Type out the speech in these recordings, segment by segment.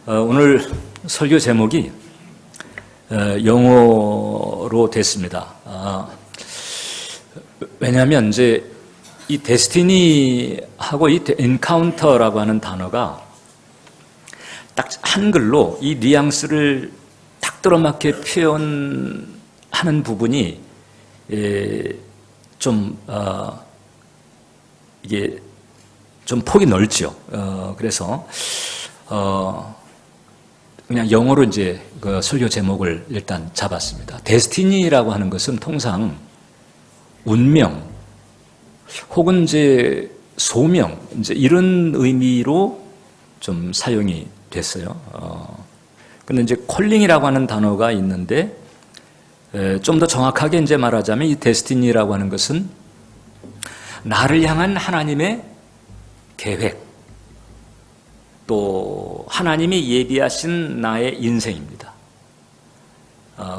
오늘 설교 제목이 영어로 됐습니다. 왜냐하면 이제 이 데스티니하고 이 엔카운터라고 하는 단어가 딱 한글로 이 뉘앙스를 딱 들어맞게 표현하는 부분이 좀 이게 좀 폭이 넓죠. 그래서 그냥 영어로 이제 그 설교 제목을 일단 잡았습니다. 데스티니라고 하는 것은 통상 운명 혹은 이제 소명 이제 이런 의미로 좀 사용이 됐어요. 근데 이제 콜링이라고 하는 단어가 있는데 좀 더 정확하게 이제 말하자면 이 데스티니라고 하는 것은 나를 향한 하나님의 계획 또 하나님이 예비하신 나의 인생입니다.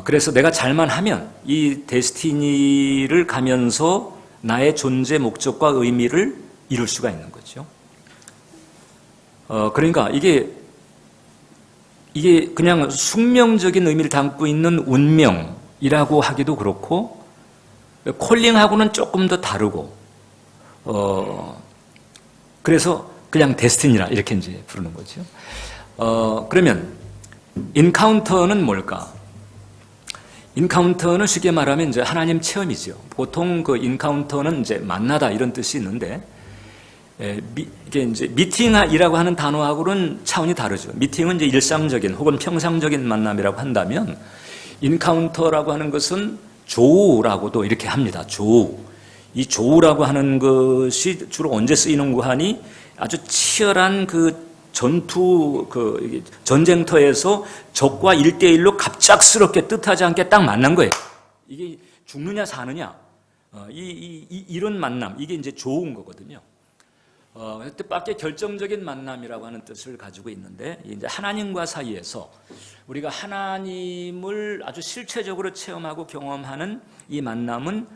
그래서 내가 잘만 하면 이 데스티니를 가면서 나의 존재 목적과 의미를 이룰 수가 있는 거죠. 그러니까 이게 그냥 숙명적인 의미를 담고 있는 운명이라고 하기도 그렇고 콜링하고는 조금 더 다르고 그래서 그냥 데스티니라 이렇게 이제 부르는 거죠. 그러면 인카운터는 뭘까? 인카운터는 쉽게 말하면 이제 하나님 체험이죠. 보통 그 인카운터는 이제 만나다 이런 뜻이 있는데 이게 이제 미팅이라고 하는 단어하고는 차원이 다르죠. 미팅은 이제 일상적인 혹은 평상적인 만남이라고 한다면 인카운터라고 하는 것은 조우라고도 이렇게 합니다. 조우. 이 조우라고 하는 것이 주로 언제 쓰이는 거 하니 아주 치열한 그 전투, 전쟁터에서 적과 1대1로 갑작스럽게 뜻하지 않게 딱 만난 거예요. 이게 죽느냐 사느냐. 이런 만남, 이게 이제 좋은 거거든요. 뜻밖의 결정적인 만남이라고 하는 뜻을 가지고 있는데, 이제 하나님과 사이에서 우리가 하나님을 아주 실체적으로 체험하고 경험하는 이 만남은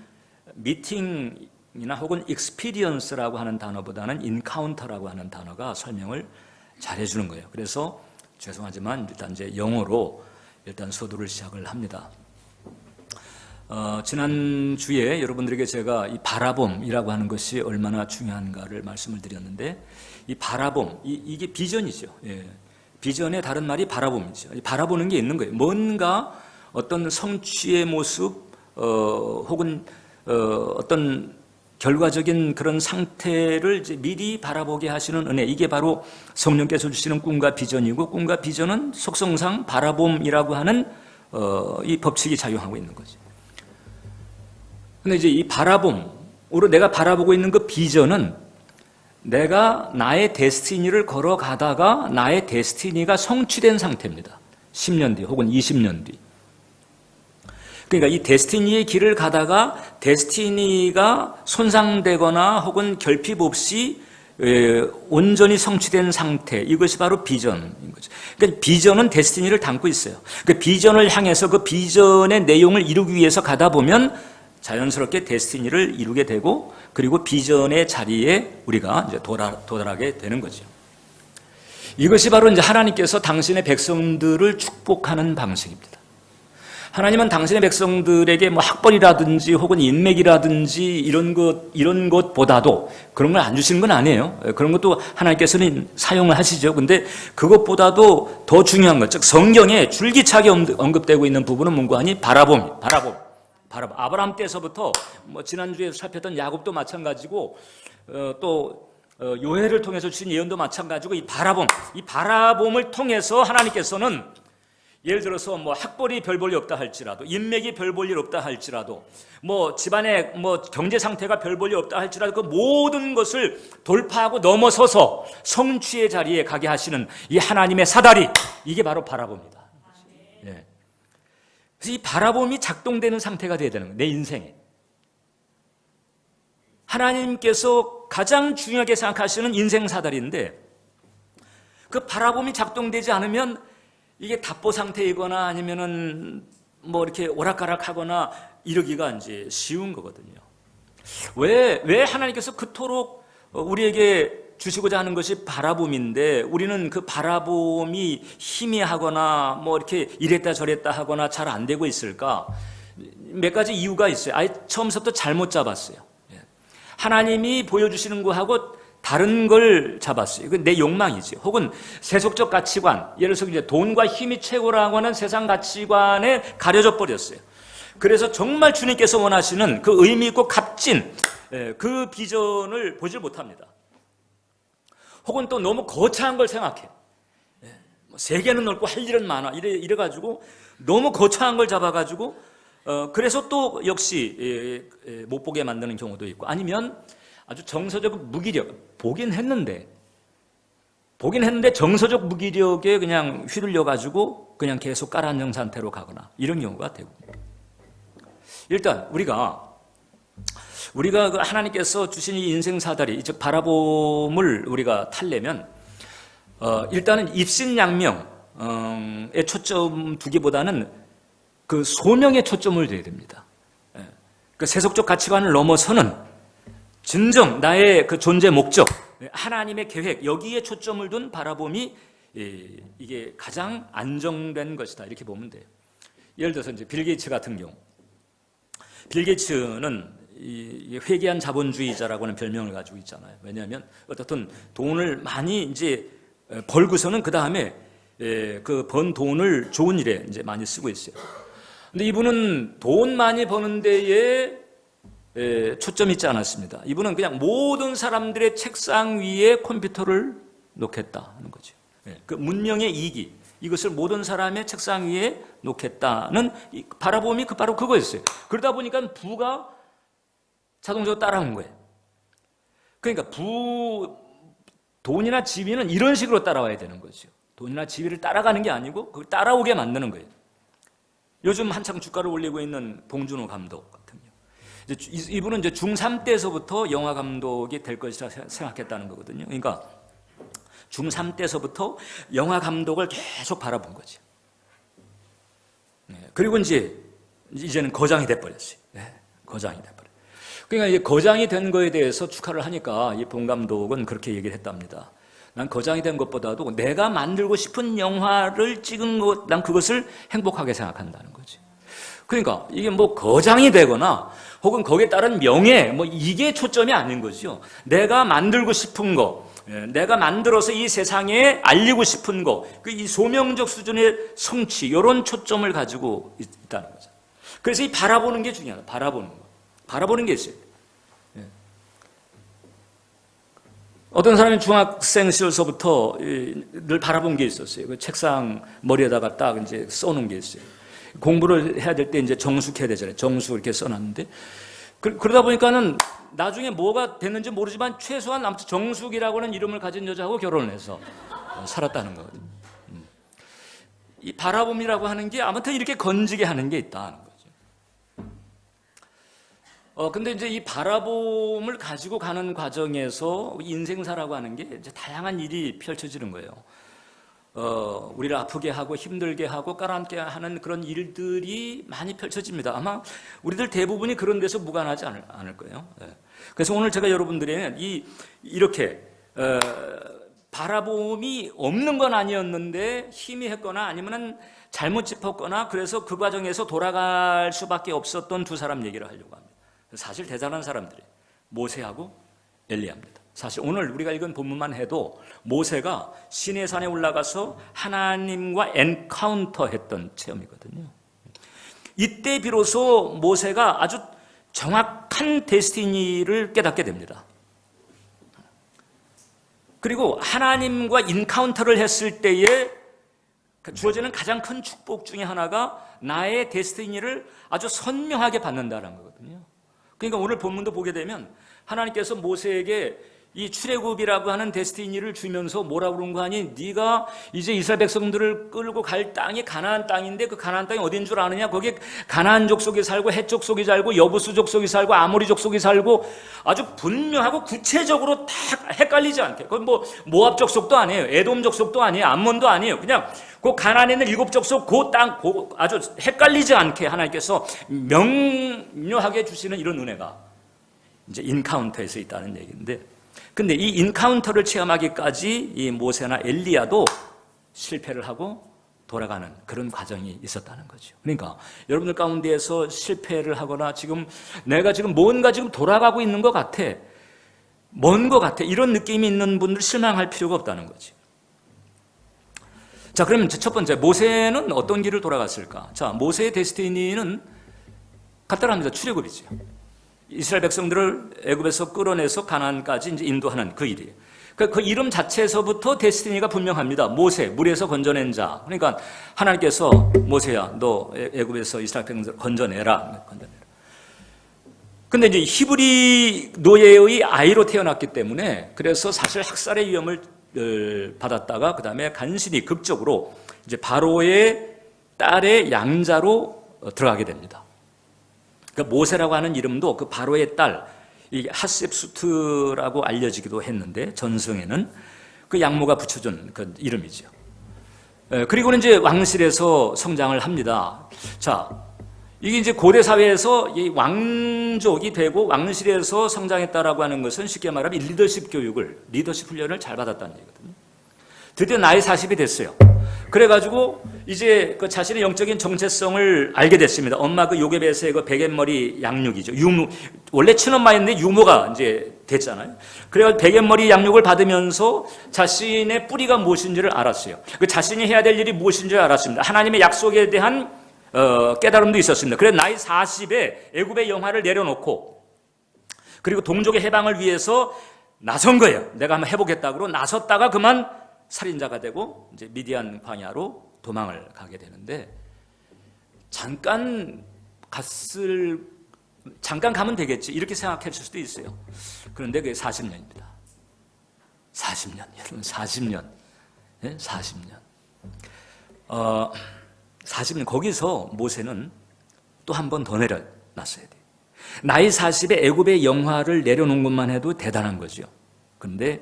미팅이나 혹은 experience라고 하는 단어보다는 encounter라고 하는 단어가 설명을 잘 해주는 거예요. 그래서 죄송하지만 일단 이제 영어로 일단 서두를 시작을 합니다. 지난주에 여러분들에게 제가 이 바라봄이라고 하는 것이 얼마나 중요한가를 말씀을 드렸는데 이 바라봄, 이게 비전이죠. 예. 비전의 다른 말이 바라봄이죠. 바라보는 게 있는 거예요. 뭔가 어떤 성취의 모습 혹은 어떤 결과적인 그런 상태를 이제 미리 바라보게 하시는 은혜, 이게 바로 성령께서 주시는 꿈과 비전이고, 꿈과 비전은 속성상 바라봄이라고 하는 이 법칙이 작용하고 있는 거죠. 근데 이제 이 바라봄으로 내가 바라보고 있는 그 비전은 내가 나의 데스티니를 걸어가다가 나의 데스티니가 성취된 상태입니다. 10년 뒤 혹은 20년 뒤. 그러니까 이 데스티니의 길을 가다가 데스티니가 손상되거나 혹은 결핍 없이 온전히 성취된 상태, 이것이 바로 비전인 거죠. 그러니까 비전은 데스티니를 담고 있어요. 그 비전을 향해서 그 비전의 내용을 이루기 위해서 가다 보면 자연스럽게 데스티니를 이루게 되고, 그리고 비전의 자리에 우리가 이제 도달하게 되는 거죠. 이것이 바로 이제 하나님께서 당신의 백성들을 축복하는 방식입니다. 하나님은 당신의 백성들에게 뭐 학벌이라든지 혹은 인맥이라든지 이런 것보다도 그런 걸 안 주시는 건 아니에요. 그런 것도 하나님께서는 사용을 하시죠. 근데 그것보다도 더 중요한 것, 즉 성경에 줄기차게 언급되고 있는 부분은 뭔가 하니 바라봄. 아브라함 때서부터 뭐 지난주에 살폈던 야곱도 마찬가지고 또 요엘을 통해서 주신 예언도 마찬가지고 이 바라봄을 통해서 하나님께서는 예를 들어서 뭐 학벌이 별 볼 일 없다 할지라도, 인맥이 별 볼 일 없다 할지라도, 뭐 집안의 뭐 경제 상태가 별 볼 일 없다 할지라도 그 모든 것을 돌파하고 넘어서서 성취의 자리에 가게 하시는 이 하나님의 사다리, 이게 바로 바라봄이다. 예. 그래서 이 바라봄이 작동되는 상태가 돼야 되는 거예요. 내 인생에. 하나님께서 가장 중요하게 생각하시는 인생 사다리인데 그 바라봄이 작동되지 않으면 이게 답보 상태이거나 아니면은 뭐 이렇게 오락가락하거나 이러기가 이제 쉬운 거거든요. 왜 하나님께서 그토록 우리에게 주시고자 하는 것이 바라봄인데 우리는 그 바라봄이 희미하거나 뭐 이렇게 이랬다 저랬다 하거나 잘 안 되고 있을까? 몇 가지 이유가 있어요. 아예 처음부터 잘못 잡았어요. 하나님이 보여주시는 거하고 다른 걸 잡았어요. 이건 내 욕망이지. 혹은 세속적 가치관, 예를 들어서 이제 돈과 힘이 최고라고 하는 세상 가치관에 가려져 버렸어요. 그래서 정말 주님께서 원하시는 그 의미 있고 값진 그 비전을 보질 못합니다. 혹은 또 너무 거창한 걸 생각해. 세계는 넓고 할 일은 많아. 이래가지고 너무 거창한 걸 잡아가지고 그래서 또 역시 못 보게 만드는 경우도 있고, 아니면 아주 정서적 무기력, 보긴 했는데 정서적 무기력에 그냥 휘둘려가지고 그냥 계속 깔아앉은 상태로 가거나 이런 경우가 되고. 일단 우리가 그 하나님께서 주신 이 인생 사다리, 즉 바라봄을 우리가 탈려면 일단은 입신양명에 초점 두기보다는 그 소명에 초점을 둬야 됩니다. 그 세속적 가치관을 넘어서는 진정 나의 그 존재 목적, 하나님의 계획, 여기에 초점을 둔 바라봄이 이게 가장 안정된 것이다, 이렇게 보면 돼요. 예를 들어서 이제 빌 게이츠 같은 경우, 빌 게이츠는 이 회개한 자본주의자라고 하는 별명을 가지고 있잖아요. 왜냐하면 어떻든 돈을 많이 이제 벌고서는 그 다음에 그 번 돈을 좋은 일에 이제 많이 쓰고 있어요. 근데 이분은 돈 많이 버는 데에 초점이 있지 않았습니다. 이분은 그냥 모든 사람들의 책상 위에 컴퓨터를 놓겠다는 거죠. 그 문명의 이기, 이것을 모든 사람의 책상 위에 놓겠다는 바라봄이 바로 그거였어요. 그러다 보니까 부가 자동적으로 따라온 거예요. 그러니까 돈이나 지위는 이런 식으로 따라와야 되는 거죠. 돈이나 지위를 따라가는 게 아니고 그걸 따라오게 만드는 거예요. 요즘 한창 주가를 올리고 있는 봉준호 감독 같은 경우, 이분은 이제 중3 때서부터 영화 감독이 될 것이라 생각했다는 거거든요. 그러니까 중3 때서부터 영화 감독을 계속 바라본 거죠. 그리고 이제는 거장이 돼버렸어요. 거장이 돼버렸어요. 그러니까 이제 거장이 된 거에 대해서 축하를 하니까 이 봉 감독은 그렇게 얘기를 했답니다. 난 거장이 된 것보다도 내가 만들고 싶은 영화를 찍은 것, 난 그것을 행복하게 생각한다는 거지. 그러니까 이게 뭐 거장이 되거나 혹은 거기에 따른 명예, 뭐 이게 초점이 아닌 거죠. 내가 만들고 싶은 거, 내가 만들어서 이 세상에 알리고 싶은 거, 이 소명적 수준의 성취, 이런 초점을 가지고 있다는 거죠. 그래서 이 바라보는 게 중요하다. 바라보는 거. 바라보는 게 있어요. 어떤 사람이 중학생 시절서부터 늘 바라본 게 있었어요. 그 책상 머리에다가 딱 이제 써놓은 게 있어요. 공부를 해야 될 때 이제 정숙해야 되잖아요. 정숙 이렇게 써놨는데 그러다 보니까는 나중에 뭐가 됐는지 모르지만 최소한 아무튼 정숙이라고 하는 이름을 가진 여자하고 결혼을 해서 살았다는 거거든요. 이 바라봄이라고 하는 게 아무튼 이렇게 건지게 하는 게 있다는 거죠. 근데 이제 이 바라봄을 가지고 가는 과정에서 인생사라고 하는 게 이제 다양한 일이 펼쳐지는 거예요. 우리를 아프게 하고 힘들게 하고 깔아앉게 하는 그런 일들이 많이 펼쳐집니다. 아마 우리들 대부분이 그런 데서 무관하지 않을 거예요. 그래서 오늘 제가 여러분들에게 이렇게 바라봄이 없는 건 아니었는데 희미했거나 아니면 잘못 짚었거나 그래서 그 과정에서 돌아갈 수밖에 없었던 두 사람 얘기를 하려고 합니다. 사실 대단한 사람들이에요. 모세하고 엘리야입니다. 사실 오늘 우리가 읽은 본문만 해도 모세가 시내산에 올라가서 하나님과 엔카운터 했던 체험이거든요. 이때 비로소 모세가 아주 정확한 데스티니를 깨닫게 됩니다. 그리고 하나님과 인카운터를 했을 때에 주어지는 가장 큰 축복 중에 하나가 나의 데스티니를 아주 선명하게 받는다는 거거든요. 그러니까 오늘 본문도 보게 되면 하나님께서 모세에게 이 출애굽이라고 하는 데스티니를 주면서 뭐라고 그런 거 아니? 네가 이제 이스라엘 백성들을 끌고 갈 땅이 가나안 땅인데 그 가나안 땅이 어딘 줄 아느냐? 거기에 가나안 족속이 살고 헷 족속이 살고 여부수 족속이 살고 아모리 족속이 살고 아주 분명하고 구체적으로 다 헷갈리지 않게. 그건 뭐 모압 족속도 아니에요. 에돔 족속도 아니에요. 암몬도 아니에요. 그냥 그 가나안에 있는 7 족속 그 땅 아주 헷갈리지 않게 하나님께서 명료하게 주시는 이런 은혜가 이제 인카운터에서 있다는 얘기인데, 근데 이 인카운터를 체험하기까지 이 모세나 엘리야도 실패를 하고 돌아가는 그런 과정이 있었다는 거죠. 그러니까 여러분들 가운데에서 실패를 하거나 내가 뭔가 돌아가고 있는 것 같아. 먼 것 같아. 이런 느낌이 있는 분들 실망할 필요가 없다는 거지. 자, 그러면 첫 번째, 모세는 어떤 길을 돌아갔을까? 자, 모세의 데스티니는 간단합니다. 출애굽이죠. 이스라엘 백성들을 애굽에서 끌어내서 가나안까지 이제 인도하는 그 일이에요. 그 이름 자체에서부터 데스티니가 분명합니다. 모세, 물에서 건져낸 자. 그러니까 하나님께서 모세야, 너 애굽에서 이스라엘 백성들을 건져내라. 근데 이제 히브리 노예의 아이로 태어났기 때문에 그래서 사실 학살의 위험을 받았다가 그 다음에 간신히 극적으로 이제 바로의 딸의 양자로 들어가게 됩니다. 그 모세라고 하는 이름도 그 바로의 딸, 이게 하셉수트라고 알려지기도 했는데 전승에는 그 양모가 붙여준 그 이름이죠. 그리고는 이제 왕실에서 성장을 합니다. 자, 이게 이제 고대 사회에서 이 왕족이 되고 왕실에서 성장했다라고 하는 것은 쉽게 말하면 리더십 훈련을 잘 받았다는 얘기거든요. 드디어 나이 40이 됐어요. 그래가지고 이제 그 자신의 영적인 정체성을 알게 됐습니다. 엄마 그 요괴배스의 그 베갯머리 양육이죠. 원래 친엄마였는데 유모가 이제 됐잖아요. 그래가지고 베갯머리 양육을 받으면서 자신의 뿌리가 무엇인지를 알았어요. 그 자신이 해야 될 일이 무엇인지를 알았습니다. 하나님의 약속에 대한 깨달음도 있었습니다. 그래서 나이 40에 애굽의 영화를 내려놓고 그리고 동족의 해방을 위해서 나선 거예요. 내가 한번 해보겠다고 나섰다가 그만 살인자가 되고 이제 미디안 광야로 도망을 가게 되는데 잠깐 가면 되겠지 이렇게 생각했을 수도 있어요. 그런데 그게 40년입니다. 40년, 여러분 40년, 40년. 40년 거기서 모세는 또 한 번 더 내려놨어야 돼요. 나이 40에 애굽의 영화를 내려놓은 것만 해도 대단한 거죠. 그런데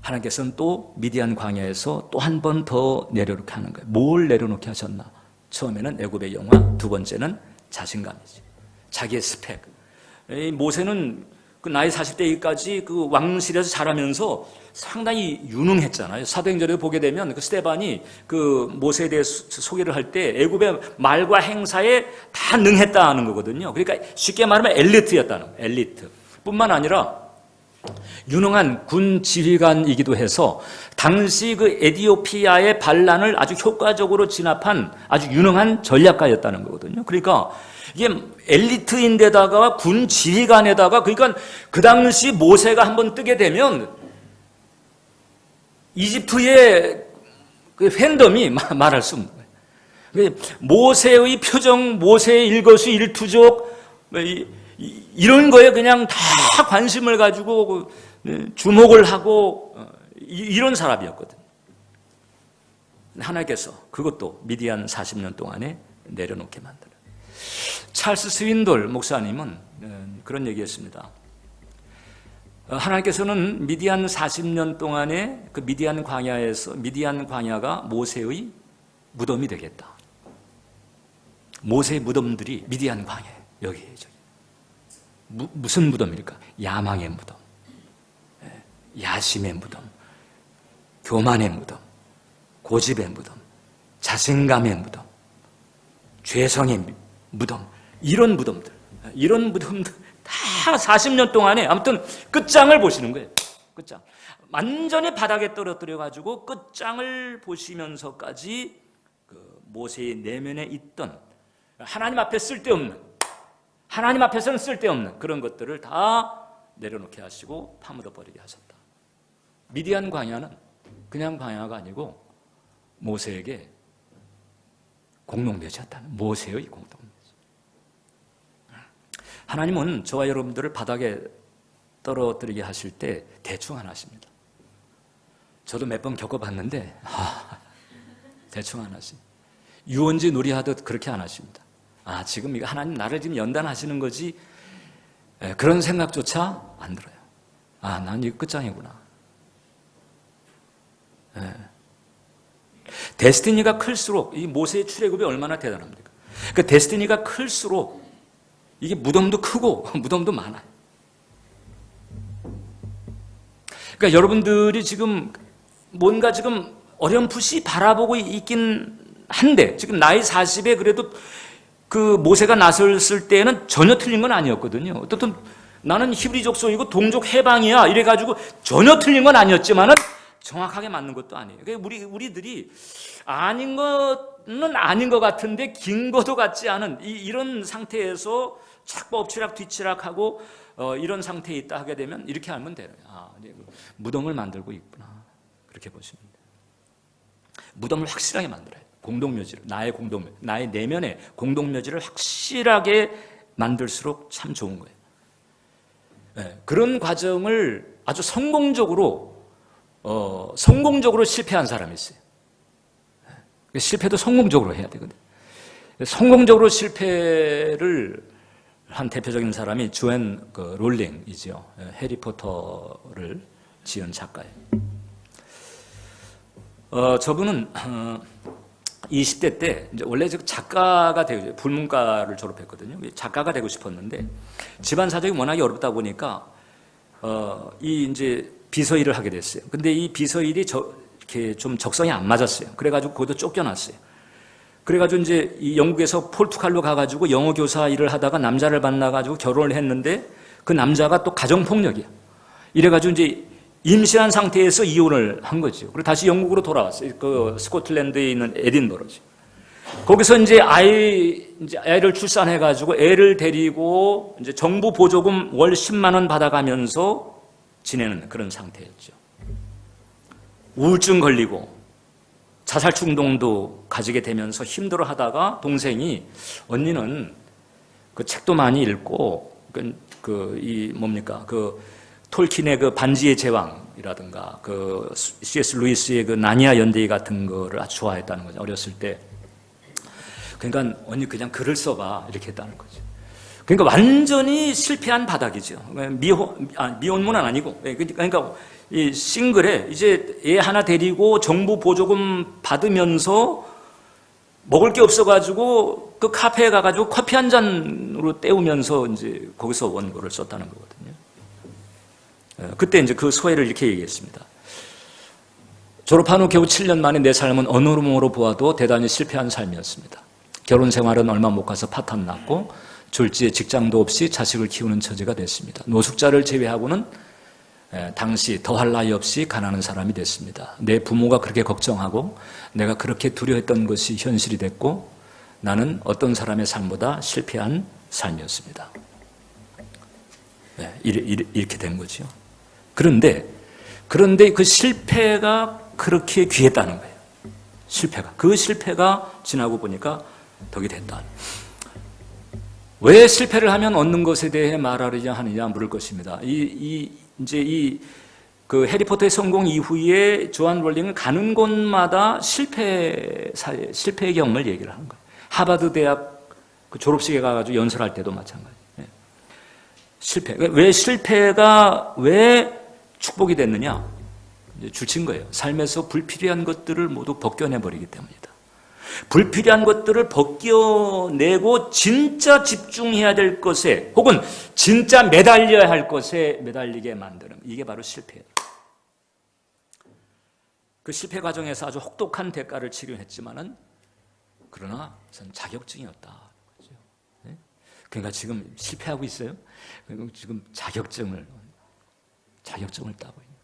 하나님께서는 또 미디안 광야에서 또 한 번 더 내려놓게 하는 거예요. 뭘 내려놓게 하셨나? 처음에는 애굽의 영화, 두 번째는 자신감이지. 자기의 스펙. 이 모세는 그 나이 40대까지 그 왕실에서 자라면서 상당히 유능했잖아요. 사도행전에 보게 되면 그 스데반이 그 모세에 대해 소개를 할 때 애굽의 말과 행사에 다 능했다는 거거든요. 그러니까 쉽게 말하면 엘리트였다는 거예요. 엘리트. 뿐만 아니라 유능한 군 지휘관이기도 해서 당시 그 에티오피아의 반란을 아주 효과적으로 진압한 아주 유능한 전략가였다는 거거든요. 그러니까 이게 엘리트인데다가 군 지휘관에다가 그러니까 그 당시 모세가 한번 뜨게 되면 이집트의 그 팬덤이 말할 수 없는 거예요. 모세의 표정, 모세의 일거수일투족 이런 거에 그냥 다 관심을 가지고 주목을 하고 이런 사람이었거든요. 하나님께서 그것도 미디안 40년 동안에 내려놓게 만들어요. 찰스 스윈돌 목사님은 그런 얘기했습니다. 하나님께서는 미디안 40년 동안에 그 미디안 광야가 모세의 무덤이 되겠다. 모세의 무덤들이 미디안 광야에 여기에 저기. 무슨 무덤일까? 야망의 무덤, 야심의 무덤, 교만의 무덤, 고집의 무덤, 자신감의 무덤, 죄성의 무덤, 이런 무덤들 다 40년 동안에 아무튼 끝장을 보시는 거예요. 끝장. 완전히 바닥에 떨어뜨려가지고 끝장을 보시면서까지 그 모세의 내면에 있던 하나님 앞에 하나님 앞에서는 쓸데없는 그런 것들을 다 내려놓게 하시고 파묻어 버리게 하셨다. 미디안 광야는 그냥 광야가 아니고 모세에게 공동묘지였다는 모세의 공동묘지. 하나님은 저와 여러분들을 바닥에 떨어뜨리게 하실 때 대충 안 하십니다. 저도 몇 번 겪어봤는데 대충 안 하십니다. 유원지 놀이하듯 그렇게 안 하십니다. 지금 이거 하나님 나를 지금 연단하시는 거지 그런 생각조차 안 들어요. 난 이거 끝장이구나. 데스티니가 클수록 이 모세의 출애굽이 얼마나 대단합니까? 그 데스티니가 클수록 이게 무덤도 크고 무덤도 많아요. 그러니까 여러분들이 지금 뭔가 지금 어렴풋이 바라보고 있긴 한데, 지금 나이 40에 그래도 그 모세가 나섰을 때는 전혀 틀린 건 아니었거든요. 어떻든 나는 히브리 족속이고 동족 해방이야 이래가지고 전혀 틀린 건 아니었지만은 정확하게 맞는 것도 아니에요. 그러니까 우리들이 아닌 거는 아닌 것 같은데 긴 것도 같지 않은 이런 상태에서 자꾸 엎치락 뒤치락하고 이런 상태에 있다 하게 되면 이렇게 알면 돼요. 이제 무덤을 만들고 있구나, 그렇게 보시면 돼요. 무덤을 확실하게 만들어요. 공동묘지를, 나의 내면의 공동묘지를 확실하게 만들수록 참 좋은 거예요. 네, 그런 과정을 아주 성공적으로 실패한 사람이 있어요. 실패도 성공적으로 해야 되거든요. 성공적으로 실패를 한 대표적인 사람이 조앤 롤링이죠. 해리포터를 지은 작가예요. 저분은 20대 때 이제 원래 작가가 되고 불문과를 졸업했거든요. 작가가 되고 싶었는데 집안 사정이 워낙에 어렵다 보니까 이제 비서일을 하게 됐어요. 근데 이 비서일이 이렇게 좀 적성이 안 맞았어요. 그래가지고 거기도 쫓겨났어요. 그래가지고 이제 이 영국에서 포르투갈로 가가지고 영어 교사 일을 하다가 남자를 만나가지고 결혼을 했는데 그 남자가 또 가정폭력이야. 이래가지고 이제 임신한 상태에서 이혼을 한 거죠. 그리고 다시 영국으로 돌아왔어요. 그 스코틀랜드에 있는 에딘버러죠. 거기서 이제 아이를 출산해가지고 애를 데리고 이제 정부 보조금 월 10만 원 받아가면서 지내는 그런 상태였죠. 우울증 걸리고 자살 충동도 가지게 되면서 힘들어 하다가 동생이, 언니는 그 책도 많이 읽고 톨킨의 그 반지의 제왕이라든가 그 C.S. 루이스의 그 나니아 연대기 같은 거를 아주 좋아했다는 거죠. 어렸을 때. 그러니까 언니 그냥 글을 써봐 이렇게 했다는 거죠. 그러니까 완전히 실패한 바닥이죠. 미혼모는 아니고, 그러니까 이 싱글에 이제 애 하나 데리고 정부 보조금 받으면서 먹을 게 없어가지고 그 카페에 가가지고 커피 한 잔으로 때우면서 이제 거기서 원고를 썼다는 거거든요. 그때 이제 그 소회를 이렇게 얘기했습니다. 졸업한 후 겨우 7년 만에 내 삶은 어느 몸으로 보아도 대단히 실패한 삶이었습니다. 결혼 생활은 얼마 못 가서 파탄 났고 졸지에 직장도 없이 자식을 키우는 처지가 됐습니다. 노숙자를 제외하고는 당시 더할 나위 없이 가난한 사람이 됐습니다. 내 부모가 그렇게 걱정하고 내가 그렇게 두려워했던 것이 현실이 됐고 나는 어떤 사람의 삶보다 실패한 삶이었습니다. 이렇게 된 거죠. 그런데 그 실패가 그렇게 귀했다는 거예요. 그 실패가 지나고 보니까 덕이 됐다. 왜 실패를 하면 얻는 것에 대해 말하려냐 하느냐 물을 것입니다. 그 해리포터의 성공 이후에 조안 롤링은 가는 곳마다 실패의 경험을 얘기를 하는 거예요. 하버드 대학 그 졸업식에 가가지고 연설할 때도 마찬가지예요. 실패가 왜 축복이 됐느냐? 이제 줄친 거예요. 삶에서 불필요한 것들을 모두 벗겨내버리기 때문이다. 불필요한 것들을 벗겨내고 진짜 집중해야 될 것에 혹은 진짜 매달려야 할 것에 매달리게 만드는, 이게 바로 실패예요. 그 실패 과정에서 아주 혹독한 대가를 치르긴 했지만은 그러나 전 자격증이었다. 그러니까 지금 실패하고 있어요. 지금 자격증을 따고 있는.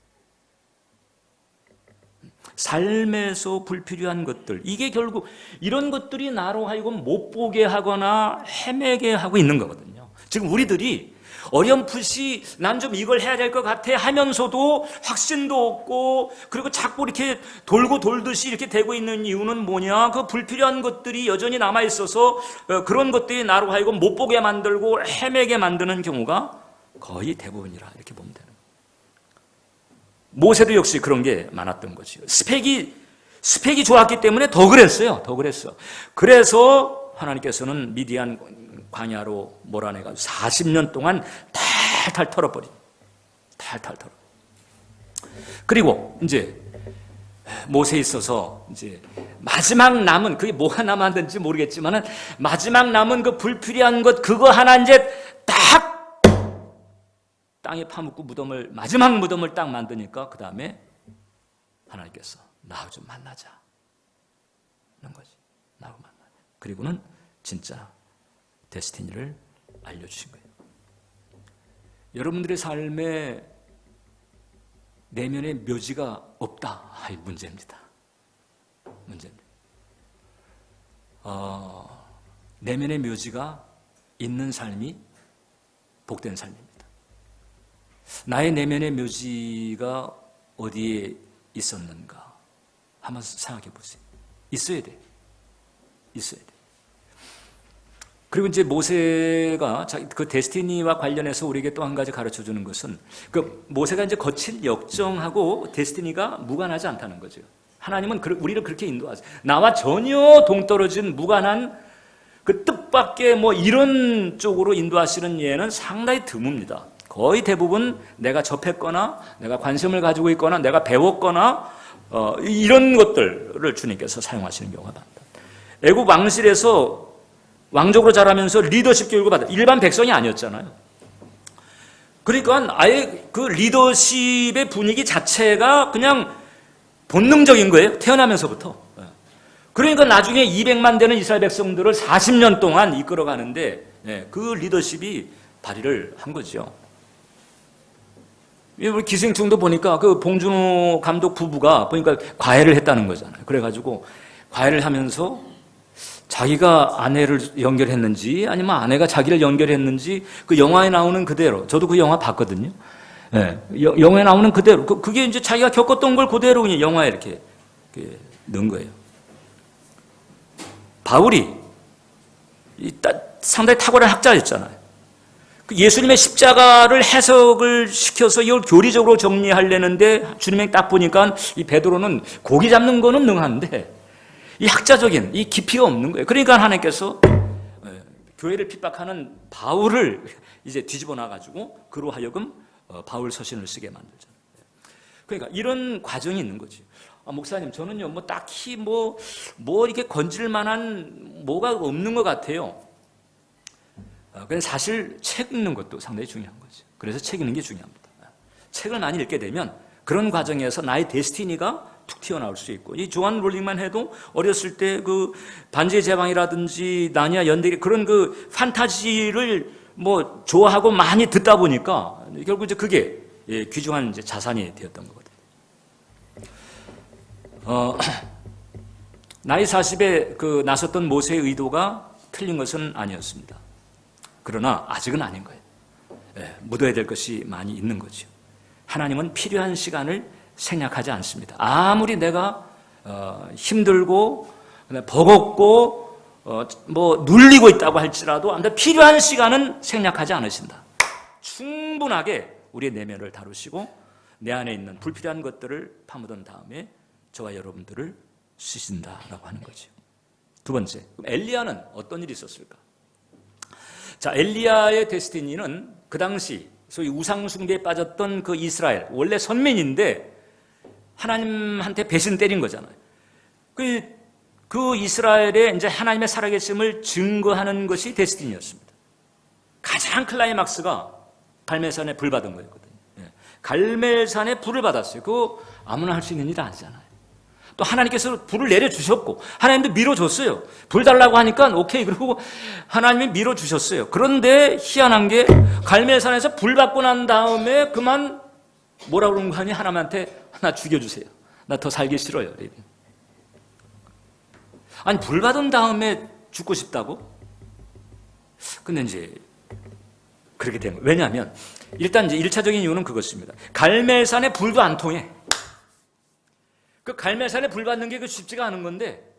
삶에서 불필요한 것들, 이게 결국 이런 것들이 나로 하여금 못 보게 하거나 헤매게 하고 있는 거거든요. 지금 우리들이 어렴풋이 난 좀 이걸 해야 될 것 같아 하면서도 확신도 없고 그리고 자꾸 이렇게 돌고 돌듯이 이렇게 되고 있는 이유는 뭐냐? 그 불필요한 것들이 여전히 남아있어서 그런 것들이 나로 하여금 못 보게 만들고 헤매게 만드는 경우가 거의 대부분이라 이렇게 보면 되는 거예요. 모세도 역시 그런 게 많았던 거죠. 스펙이 좋았기 때문에 더 그랬어요. 그래서 하나님께서는 미디안 광야로 몰아내가지고 40년 동안 탈탈 털어버린. 그리고 이제 모세에 있어서 이제 마지막 남은, 그게 뭐가 남았는지 모르겠지만은 마지막 남은 그 불필요한 것 그거 하나 이제 딱 땅에 파묻고 마지막 무덤을 딱 만드니까 그 다음에 하나님께서 나하고 좀 만나자 하는 거지. 나하고 만나자. 그리고는 진짜 데스티니를 알려주신 거예요. 여러분들의 삶에 내면의 묘지가 없다. 이 문제입니다. 문제입니다. 내면의 묘지가 있는 삶이 복된 삶입니다. 나의 내면의 묘지가 어디에 있었는가 한번 생각해 보세요. 있어야 돼. 있어야 돼. 그리고 이제 모세가 그 데스티니와 관련해서 우리에게 또 한 가지 가르쳐 주는 것은 그 모세가 이제 거칠 역정하고 데스티니가 무관하지 않다는 거죠. 하나님은 우리를 그렇게 인도하세요. 나와 전혀 동떨어진 무관한 그 뜻밖의 뭐 이런 쪽으로 인도하시는 예는 상당히 드뭅니다. 거의 대부분 내가 접했거나 내가 관심을 가지고 있거나 내가 배웠거나 이런 것들을 주님께서 사용하시는 경우가 많다. 애굽 왕실에서 왕족으로 자라면서 리더십 교육을 받아 일반 백성이 아니었잖아요. 그러니까 아예 그 리더십의 분위기 자체가 그냥 본능적인 거예요. 태어나면서부터. 그러니까 나중에 200만 되는 이스라엘 백성들을 40년 동안 이끌어가는데 그 리더십이 발휘를 한 거죠. 우리 기생충도 보니까 그 봉준호 감독 부부가 보니까 과외를 했다는 거잖아요. 그래가지고 과외를 하면서 자기가 아내를 연결했는지 아니면 아내가 자기를 연결했는지 그 영화에 나오는 그대로, 저도 그 영화 봤거든요. 영화에 나오는 그대로, 그게 이제 자기가 겪었던 걸 그대로 그냥 영화에 이렇게 넣은 거예요. 바울이 상당히 탁월한 학자였잖아요. 예수님의 십자가를 해석을 시켜서 이걸 교리적으로 정리하려는데 주님이 딱 보니까 이 베드로는 고기 잡는 거는 능한데 이 학자적인 이 깊이가 없는 거예요. 그러니까 하나님께서 교회를 핍박하는 바울을 이제 뒤집어 놔가지고 그로 하여금 바울 서신을 쓰게 만들잖아요. 그러니까 이런 과정이 있는 거지. 목사님, 저는요, 뭐 딱히 뭐 이렇게 건질 만한 뭐가 없는 것 같아요. 근데 사실 책 읽는 것도 상당히 중요한 거죠. 그래서 책 읽는 게 중요합니다. 책을 많이 읽게 되면 그런 과정에서 나의 데스티니가 툭 튀어나올 수 있고, 이 조한 롤링만 해도 어렸을 때 그 반지의 제방이라든지 나니아 연대기 그런 그 판타지를 뭐 좋아하고 많이 듣다 보니까 결국 이제 그게 귀중한 이제 자산이 되었던 거거든요. 나이 40에 그 나섰던 모세의 의도가 틀린 것은 아니었습니다. 그러나 아직은 아닌 거예요. 묻어야 될 것이 많이 있는 거죠. 하나님은 필요한 시간을 생략하지 않습니다. 아무리 내가 힘들고 버겁고 뭐 눌리고 있다고 할지라도 필요한 시간은 생략하지 않으신다. 충분하게 우리의 내면을 다루시고 내 안에 있는 불필요한 것들을 파묻은 다음에 저와 여러분들을 쓰신다라고 하는 거죠. 두 번째, 엘리야는 어떤 일이 있었을까? 자, 엘리야의 데스티니는 그 당시 소위 우상 숭배에 빠졌던 그 이스라엘, 원래 선민인데 하나님한테 배신 때린 거잖아요. 그 이스라엘의 이제 하나님의 살아계심을 증거하는 것이 데스티니였습니다. 가장 클라이막스가 갈멜산에 불 받은 거였거든요. 갈멜산에 불을 받았어요. 그거 아무나 할 수 있는 일이 아니잖아요. 또 하나님께서 불을 내려주셨고 하나님도 밀어줬어요. 불 달라고 하니까 오케이, 그리고 하나님이 밀어주셨어요. 그런데 희한한 게 갈멜산에서 불 받고 난 다음에 그만 뭐라고 그런 거 하니 하나님한테 나 죽여주세요. 나 더 살기 싫어요. 아니, 불 받은 다음에 죽고 싶다고? 근데 이제 그렇게 된 거예요. 왜냐하면 일단 이제 1차적인 이유는 그것입니다. 갈멜산에 불도 안 통해. 그 갈멜산에 불 받는 게 쉽지가 않은 건데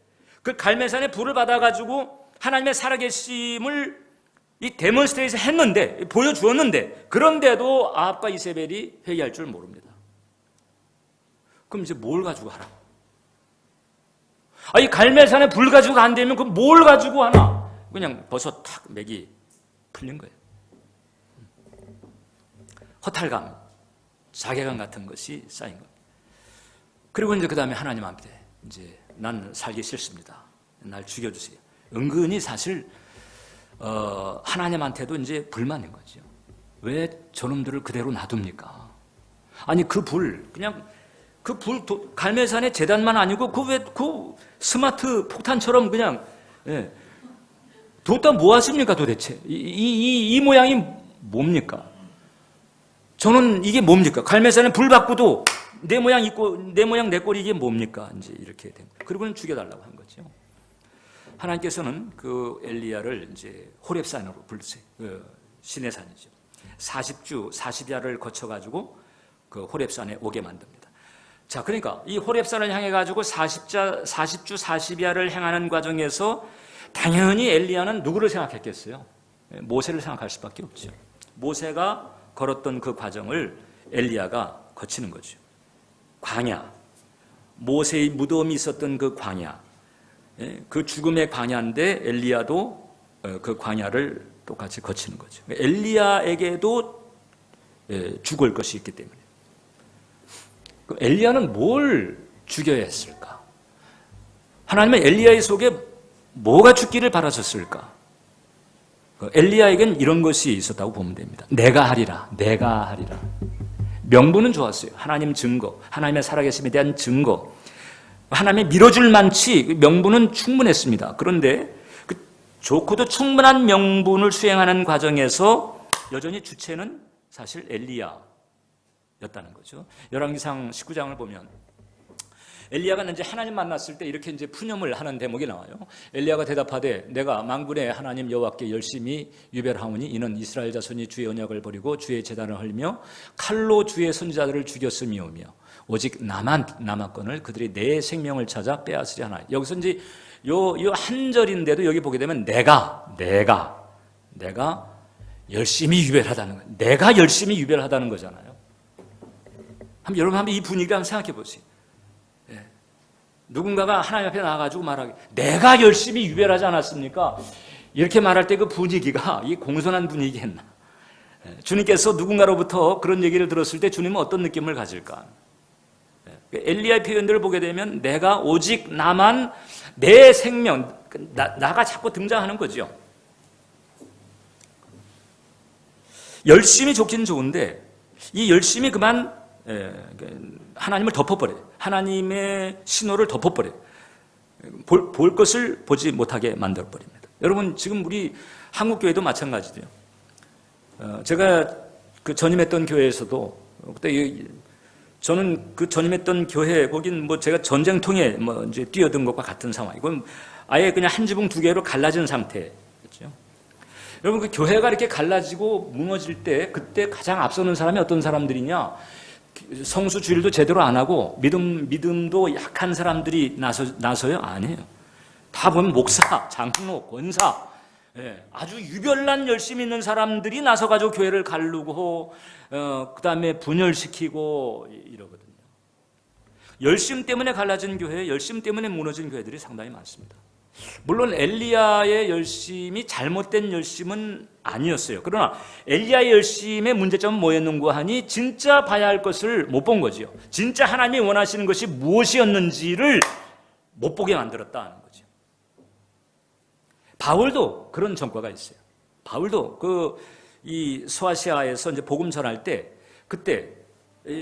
그 갈멜산에 불을 받아가지고 하나님의 살아계심을 이 데몬스트레이션 했는데, 보여주었는데, 그런데도 아합과 이세벨이 회개할 줄 모릅니다. 그럼 이제 뭘 가지고 하라? 이 갈멜산에 불 가지고 안 되면 그럼 뭘 가지고 하나? 그냥 버섯 탁 맥이 풀린 거예요. 허탈감, 자괴감 같은 것이 쌓인 겁니다. 그리고 이제 그 다음에 하나님한테 이제 난 살기 싫습니다. 날 죽여주세요. 은근히 사실 하나님한테도 이제 불만인 거죠. 왜 저놈들을 그대로 놔둡니까? 아니 그냥 갈매산의 재단만 아니고 그 스마트 폭탄처럼 그냥 뒀다 뭐 하십니까 도대체? 이 모양이 뭡니까? 저는 이게 뭡니까? 갈매산에 불 받고도 내 모양 있고 내 모양 내 꼴이 이게 뭡니까? 이제 이렇게 된 거예요. 그리고는 죽여달라고 한 거죠. 하나님께서는 그 엘리야를 이제 호렙산으로 부르세요. 신의 산이죠. 40주 40야를 거쳐가지고 그 호렙산에 오게 만듭니다. 자, 그러니까 이 호렙산을 향해 가지고 40주 40야를 행하는 과정에서 당연히 엘리야는 누구를 생각했겠어요? 모세를 생각할 수밖에 없죠. 모세가 걸었던 그 과정을 엘리야가 거치는 거죠. 광야, 모세의 무덤이 있었던 그 광야, 그 죽음의 광야인데 엘리야도 그 광야를 똑같이 거치는 거죠. 엘리야에게도 죽을 것이 있기 때문에. 엘리야는 뭘 죽여야 했을까? 하나님은 엘리야의 속에 뭐가 죽기를 바라셨을까? 엘리야에겐 이런 것이 있었다고 보면 됩니다. 내가 하리라. 명분은 좋았어요. 하나님 증거, 하나님의 살아계심에 대한 증거, 하나님의 밀어줄 만치 명분은 충분했습니다. 그런데 그 좋고도 충분한 명분을 수행하는 과정에서 여전히 주체는 사실 엘리야였다는 거죠. 열왕기상 19장을 보면 엘리야가 이제 하나님 만났을 때 이렇게 이제 푸념을 하는 대목이 나와요. 엘리야가 대답하되 내가 만군의 하나님 여호와께 열심히 유별하오니 이는 이스라엘 자손이 주의 언약을 버리고 주의 제단을 헐며 칼로 주의 선지자들을 죽였음이오며 오직 나만 남았건을 그들이 내 생명을 찾아 빼앗으려 하나니. 여기서 이제 요 한 절인데도 여기 보게 되면 내가 열심히 유별하다는 거예요. 내가 열심히 유별하다는 거잖아요. 여러분 한번 이 분위기를 한번 생각해 보세요. 누군가가 하나님 앞에 나와가지고 말하기 내가 열심히 유별하지 않았습니까? 이렇게 말할 때 그 분위기가 이 공손한 분위기였나? 주님께서 누군가로부터 그런 얘기를 들었을 때 주님은 어떤 느낌을 가질까? 엘리야의 표현들을 보게 되면 내가 오직 나만 내 생명 나가 자꾸 등장하는 거죠. 열심히 좋긴 좋은데 이 열심히 그만 하나님을 덮어버려요. 하나님의 신호를 덮어버려요. 볼 것을 보지 못하게 만들어버립니다. 여러분 지금 우리 한국교회도 마찬가지죠. 제가 그 전임했던 교회에서도 그때 저는 그 전임했던 교회 거긴 뭐 제가 전쟁통에 뭐 이제 뛰어든 것과 같은 상황이고 아예 그냥 한 지붕 두 개로 갈라진 상태였죠. 여러분 그 교회가 이렇게 갈라지고 무너질 때 그때 가장 앞서는 사람이 어떤 사람들이냐? 성수주일도 제대로 안 하고 믿음도 약한 사람들이 나서요? 아니에요. 다 보면 목사, 장로, 권사, 아주 유별난 열심히 있는 사람들이 나서가지고 교회를 갈르고 그 다음에 분열시키고 이러거든요. 열심 때문에 갈라진 교회, 열심 때문에 무너진 교회들이 상당히 많습니다. 물론 엘리야의 열심이 잘못된 열심은 아니었어요. 그러나 엘리야의 열심의 문제점은 뭐였는가 하니 진짜 봐야 할 것을 못 본 거죠. 진짜 하나님이 원하시는 것이 무엇이었는지를 못 보게 만들었다는 거죠. 바울도 그런 전과가 있어요. 바울도 이 소아시아에서 이제 복음 전할 때 그때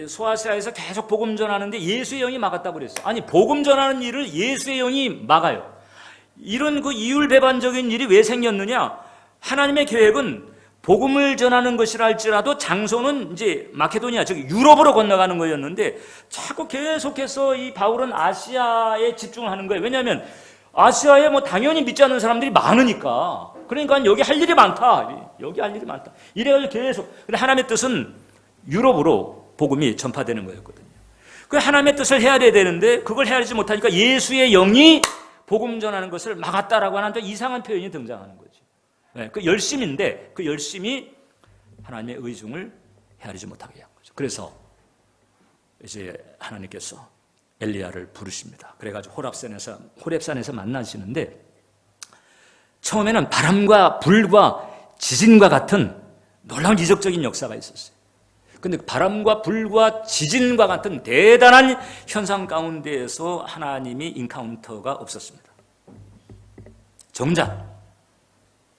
소아시아에서 계속 복음 전하는데 예수의 영이 막았다고 그랬어요. 아니 복음 전하는 일을 예수의 영이 막아요. 이런 그 이율배반적인 일이 왜 생겼느냐? 하나님의 계획은 복음을 전하는 것이라 할지라도 장소는 이제 마케도니아, 즉 유럽으로 건너가는 거였는데 자꾸 계속해서 이 바울은 아시아에 집중을 하는 거예요. 왜냐하면 아시아에 뭐 당연히 믿지 않는 사람들이 많으니까. 그러니까 여기 할 일이 많다. 여기 할 일이 많다. 이래가지고 계속. 근데 하나님의 뜻은 유럽으로 복음이 전파되는 거였거든요. 그 하나님의 뜻을 해야 되는데 그걸 헤아리지 못하니까 예수의 영이 복음 전하는 것을 막았다라고 하는 이상한 표현이 등장하는 거죠. 그 열심인데 그 열심이 하나님의 의중을 헤아리지 못하게 한 거죠. 그래서 이제 하나님께서 엘리야를 부르십니다. 그래가지고 호렙산에서 만나시는데 처음에는 바람과 불과 지진과 같은 놀라운 이적적인 역사가 있었어요. 근데 바람과 불과 지진과 같은 대단한 현상 가운데에서 하나님이 인카운터가 없었습니다. 정작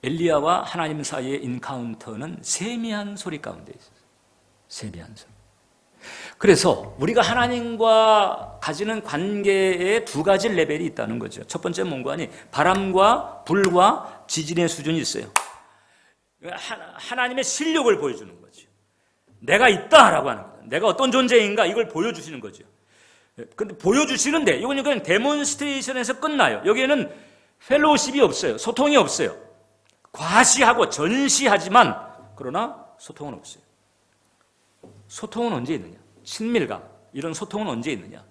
엘리야와 하나님 사이의 인카운터는 세미한 소리 가운데 있어요. 세미한 소리. 그래서 우리가 하나님과 가지는 관계에 두 가지 레벨이 있다는 거죠. 첫 번째 뭔가 하니 바람과 불과 지진의 수준이 있어요. 하나님의 실력을 보여주는 거죠. 내가 있다라고 하는 거예요. 내가 어떤 존재인가 이걸 보여주시는 거죠. 근데 보여주시는데 이건 그냥 데몬스트레이션에서 끝나요. 여기에는 펠로우십이 없어요. 소통이 없어요. 과시하고 전시하지만 그러나 소통은 없어요. 소통은 언제 있느냐? 친밀감, 이런 소통은 언제 있느냐?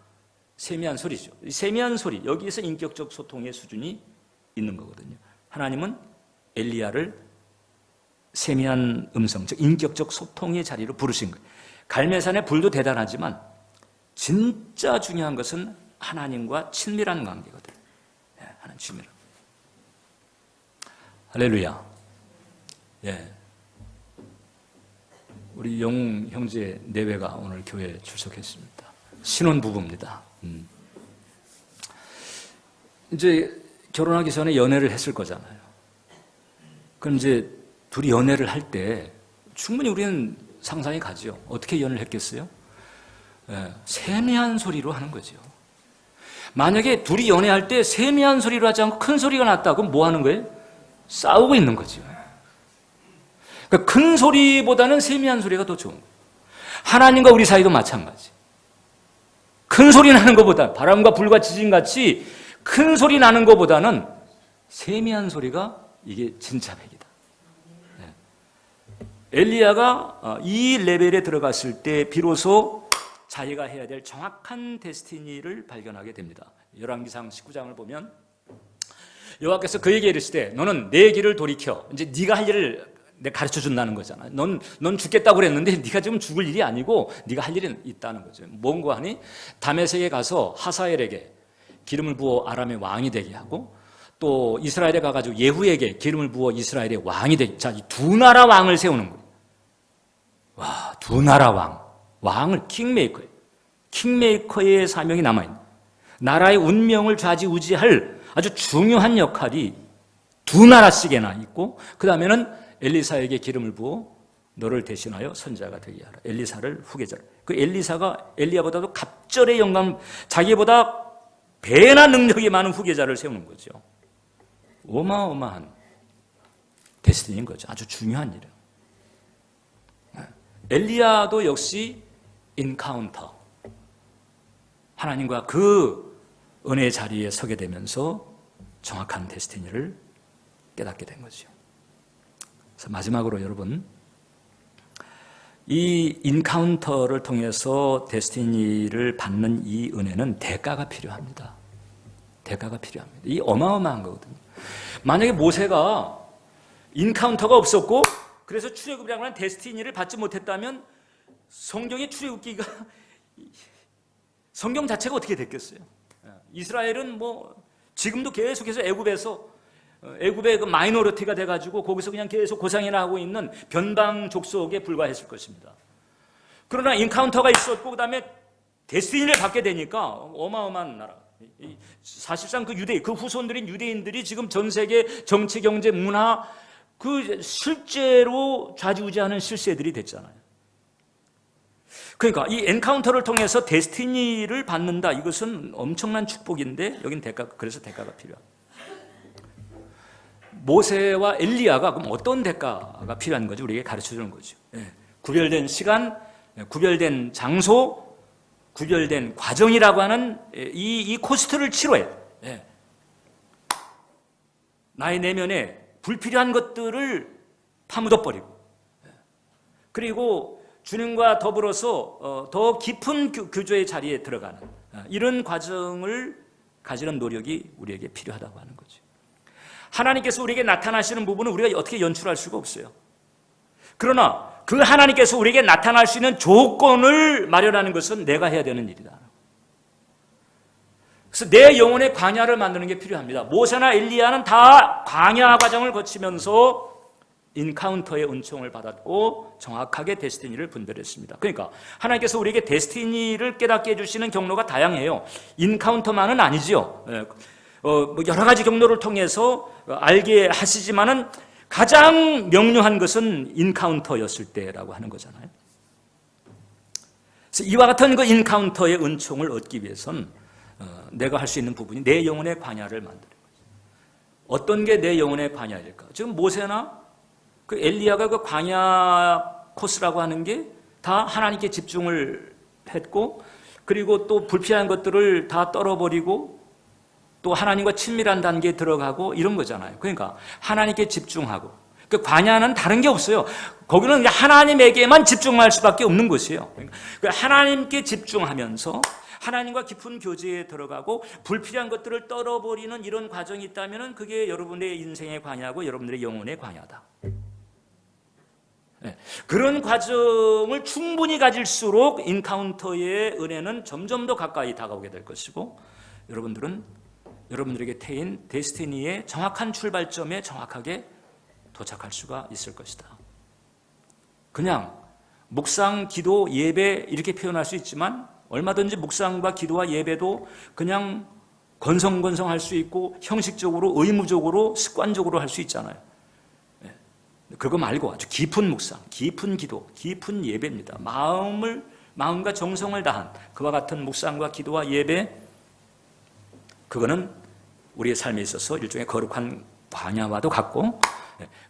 세미한 소리죠. 이 세미한 소리, 여기에서 인격적 소통의 수준이 있는 거거든요. 하나님은 엘리야를 세미한 음성, 즉 인격적 소통의 자리로 부르신 거예요. 갈멜산의 불도 대단하지만 진짜 중요한 것은 하나님과 친밀한 관계거든요. 네, 하나님 친밀한. 할렐루야. 예. 우리 영 형제 내외가 오늘 교회에 출석했습니다. 신혼 부부입니다. 이제 결혼하기 전에 연애를 했을 거잖아요. 그럼 이제 둘이 연애를 할 때 충분히 우리는 상상이 가죠. 어떻게 연애를 했겠어요? 예, 세미한 소리로 하는 거죠. 만약에 둘이 연애할 때 세미한 소리로 하지 않고 큰 소리가 났다, 그럼 뭐 하는 거예요? 싸우고 있는 거죠. 그러니까 큰 소리보다는 세미한 소리가 더 좋은 거예요. 하나님과 우리 사이도 마찬가지. 큰 소리 나는 것보다, 바람과 불과 지진같이 큰 소리 나는 것보다는 세미한 소리가 이게 진짜 백이다. 엘리야가 이 레벨에 들어갔을 때 비로소 자기가 해야 될 정확한 데스티니를 발견하게 됩니다. 열왕기상 19장을 보면 여호와께서 그에게 이르시되 너는 내 길을 돌이켜, 이제 네가 할 일을 내가 가르쳐 준다는 거잖아. 넌 죽겠다고 그랬는데 네가 지금 죽을 일이 아니고 네가 할 일이 있다는 거죠. 뭔가 하니 다메섹에 가서 하사엘에게 기름을 부어 아람의 왕이 되게 하고, 또 이스라엘에 가가지고 예후에게 기름을 부어 이스라엘의 왕이 되게. 자, 이 두 나라 왕을 세우는 거예요. 와, 두 나라 왕을 킹메이커예요. 킹메이커의 사명이 남아있는, 나라의 운명을 좌지우지할 아주 중요한 역할이 두 나라씩에나 있고, 그 다음에는 엘리사에게 기름을 부어 너를 대신하여 선자가 되게 하라. 엘리사를 후계자로. 그 엘리사가 엘리야보다도 갑절의 영감, 자기보다 배나 능력이 많은 후계자를 세우는 거죠. 어마어마한 데스티니인 거죠. 아주 중요한 일이에요. 엘리야도 역시 인카운터, 하나님과 그 은혜의 자리에 서게 되면서 정확한 데스티니를 깨닫게 된 거죠. 그래서 마지막으로 여러분, 이 인카운터를 통해서 데스티니를 받는 이 은혜는 대가가 필요합니다. 대가가 필요합니다. 이 어마어마한 거거든요. 만약에 모세가 인카운터가 없었고 그래서 출애굽이라고 하는 데스티니를 받지 못했다면 성경의 출애굽기가, 성경 자체가 어떻게 됐겠어요? 이스라엘은 뭐 지금도 계속해서 애굽의 그 마이너리티가 돼가지고 거기서 그냥 계속 고상이나 하고 있는 변방 족속에 불과했을 것입니다. 그러나 인카운터가 있었고 그 다음에 데스티니를 받게 되니까 어마어마한 나라. 사실상 그 그 후손들인 유대인들이 지금 전 세계 정치, 경제, 문화 그 실제로 좌지우지하는 실세들이 됐잖아요. 그러니까 이 엔카운터를 통해서 데스티니를 받는다, 이것은 엄청난 축복인데 여긴 그래서 대가가 필요합니다. 모세와 엘리야가 그럼 어떤 대가가 필요한 거죠? 우리에게 가르쳐주는 거죠. 구별된 시간, 구별된 장소, 구별된 과정이라고 하는 이 코스트를 치러야 돼. 나의 내면에 불필요한 것들을 파묻어버리고, 그리고 주님과 더불어서 더 깊은 교조의 자리에 들어가는 이런 과정을 가지는 노력이 우리에게 필요하다고 하는 거죠. 하나님께서 우리에게 나타나시는 부분은 우리가 어떻게 연출할 수가 없어요. 그러나 그 하나님께서 우리에게 나타날 수 있는 조건을 마련하는 것은 내가 해야 되는 일이다. 그래서 내 영혼의 광야를 만드는 게 필요합니다. 모세나 엘리야는 다 광야 과정을 거치면서 인카운터의 은총을 받았고 정확하게 데스티니를 분별했습니다. 그러니까 하나님께서 우리에게 데스티니를 깨닫게 해주시는 경로가 다양해요. 인카운터만은 아니죠. 뭐 여러 가지 경로를 통해서 알게 하시지만은 가장 명료한 것은 인카운터였을 때라고 하는 거잖아요. 그래서 이와 같은 그 인카운터의 은총을 얻기 위해선 내가 할 수 있는 부분이 내 영혼의 광야를 만드는 거죠. 어떤 게 내 영혼의 광야일까? 지금 모세나 그 엘리야가 그 광야 코스라고 하는 게 다 하나님께 집중을 했고, 그리고 또 불필요한 것들을 다 떨어버리고 또 하나님과 친밀한 단계에 들어가고 이런 거잖아요. 그러니까 하나님께 집중하고, 그 광야는 다른 게 없어요. 거기는 하나님에게만 집중할 수밖에 없는 곳이에요. 그러니까 하나님께 집중하면서 하나님과 깊은 교제에 들어가고 불필요한 것들을 떨어버리는 이런 과정이 있다면 그게 여러분의 인생의 광야고 여러분들의 영혼의 광야다. 네. 그런 과정을 충분히 가질수록 인카운터의 은혜는 점점 더 가까이 다가오게 될 것이고, 여러분들은 여러분들에게 태인 데스티니의 정확한 출발점에 정확하게 도착할 수가 있을 것이다. 그냥 묵상, 기도, 예배 이렇게 표현할 수 있지만 얼마든지 묵상과 기도와 예배도 그냥 건성건성할 수 있고 형식적으로 의무적으로 습관적으로 할 수 있잖아요. 그거 말고 아주 깊은 묵상, 깊은 기도, 깊은 예배입니다. 마음과 정성을 다한 그와 같은 묵상과 기도와 예배, 그거는 우리의 삶에 있어서 일종의 거룩한 광야와도 같고,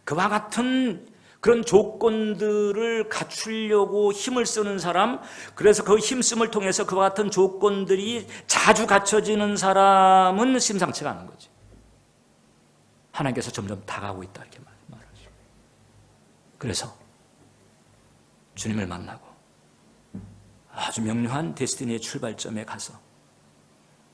그와 같은 그런 조건들을 갖추려고 힘을 쓰는 사람, 그래서 그 힘씀을 통해서 그와 같은 조건들이 자주 갖춰지는 사람은 심상치가 않은 거지. 하나님께서 점점 다가오고 있다 이렇게 말하죠. 그래서 주님을 만나고 아주 명료한 데스티니의 출발점에 가서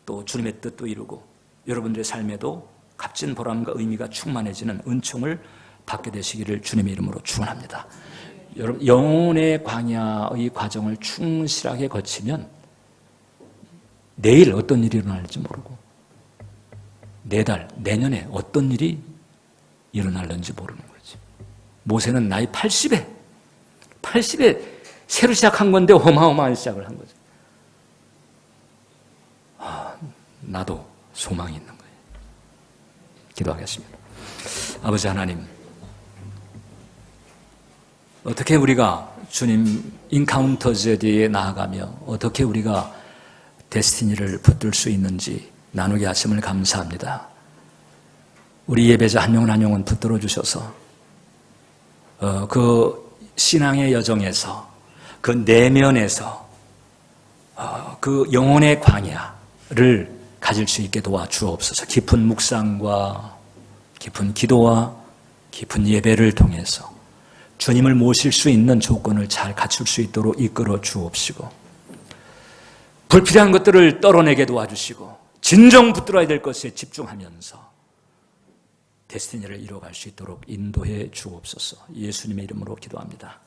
또 주님의 뜻도 이루고 여러분들의 삶에도 값진 보람과 의미가 충만해지는 은총을 받게 되시기를 주님의 이름으로 축원합니다. 여러분, 영혼의 광야의 과정을 충실하게 거치면 내일 어떤 일이 일어날지 모르고 내달, 내년에 어떤 일이 일어날는지 모르는 거지. 모세는 나이 80에 새로 시작한 건데 어마어마한 시작을 한 거죠. 나도 소망이 있는 거예요. 기도하겠습니다. 아버지 하나님, 어떻게 우리가 주님 인카운터제에 나아가며 어떻게 우리가 데스티니를 붙들 수 있는지 나누게 하심을 감사합니다. 우리 예배자 한 영혼 한 영혼 붙들어 주셔서 그 신앙의 여정에서 그 내면에서 그 영혼의 광야를 가질 수 있게 도와주옵소서. 깊은 묵상과 깊은 기도와 깊은 예배를 통해서 주님을 모실 수 있는 조건을 잘 갖출 수 있도록 이끌어 주옵시고, 불필요한 것들을 떨어내게 도와주시고 진정 붙들어야 될 것에 집중하면서 데스티니를 이뤄갈 수 있도록 인도해 주옵소서. 예수님의 이름으로 기도합니다.